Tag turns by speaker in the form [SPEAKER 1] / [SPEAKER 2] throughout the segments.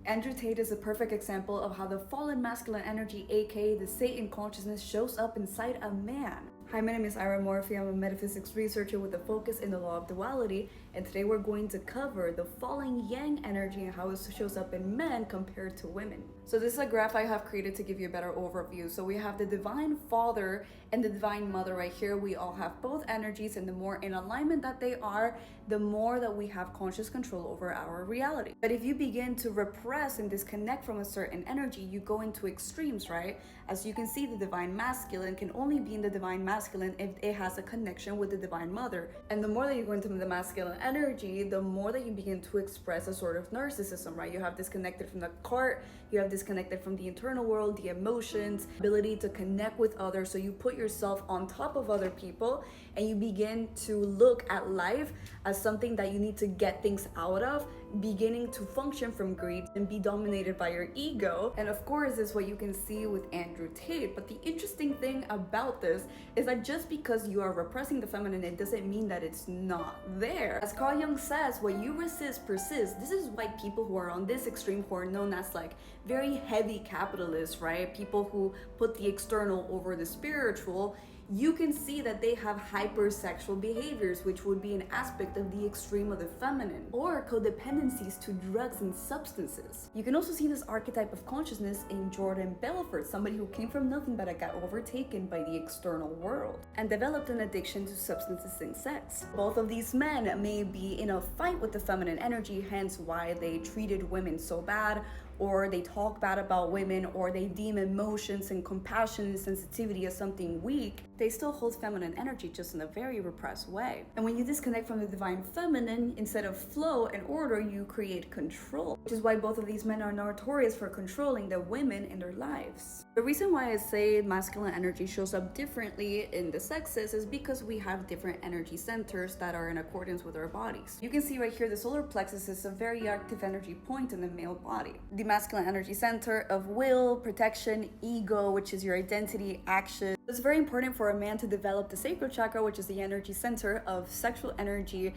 [SPEAKER 1] Andrew Tate is a perfect example of how the fallen masculine energy, aka the Satan consciousness, shows up inside a man. Hi, my name is Ira Morphy. I'm a metaphysics researcher with a focus in the law of duality, and today we're going to cover the falling yang energy and how it shows up in men compared to women. So this is a graph I have created to give you a better overview. So we have the divine father and the divine mother right here. We all have both energies, and the more in alignment that they are, the more that we have conscious control over our reality. But if you begin to repress and disconnect from a certain energy, you go into extremes, right? As you can see, the divine masculine can only be in the divine masculine if it has a connection with the divine mother. And the more that you go into the masculine energy, the more that you begin to express a sort of narcissism, right? You have disconnected from the heart, you have disconnected from the internal world, the emotions, ability to connect with others. So you put yourself on top of other people and you begin to look at life as something that you need to get things out of, beginning to function from greed and be dominated by your ego. And of course, this is what you can see with Andrew Tate. But the interesting thing about this is that just because you are repressing the feminine, it doesn't mean that it's not there. As Carl Jung says, what you resist persists. This is why people who are on this extreme, who are known as like very heavy capitalists, right? People who put the external over the spiritual, you can see that they have hypersexual behaviors, which would be an aspect of the extreme of the feminine, or codependencies to drugs and substances. You can also see this archetype of consciousness in Jordan Belfort, somebody who came from nothing but got overtaken by the external world and developed an addiction to substances and sex. Both of these men may be in a fight with the feminine energy, hence why they treated women so bad, or they talk bad about women, or they deem emotions and compassion and sensitivity as something weak. They still hold feminine energy, just in a very repressed way. And when you disconnect from the divine feminine, instead of flow and order, you create control, which is why both of these men are notorious for controlling the women in their lives. The reason why I say masculine energy shows up differently in the sexes is because we have different energy centers that are in accordance with our bodies. You can see right here, the solar plexus is a very active energy point in the male body. The masculine energy center of will, protection, ego, which is your identity, action. It's very important for a man to develop the sacral chakra, which is the energy center of sexual energy,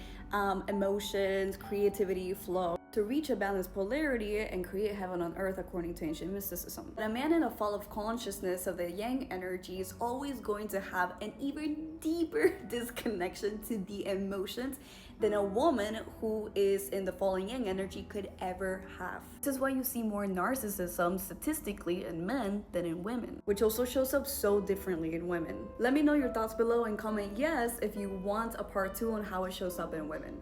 [SPEAKER 1] emotions, creativity, flow, to reach a balanced polarity and create heaven on earth according to ancient mysticism. But a man in a fall of consciousness of the yang energy is always going to have an even deeper disconnection to the emotions than a woman who is in the falling yang energy could ever have. This is why you see more narcissism statistically in men than in women, which also shows up so differently in women. Let me know your thoughts below and comment yes if you want a part 2 on how it shows up in women.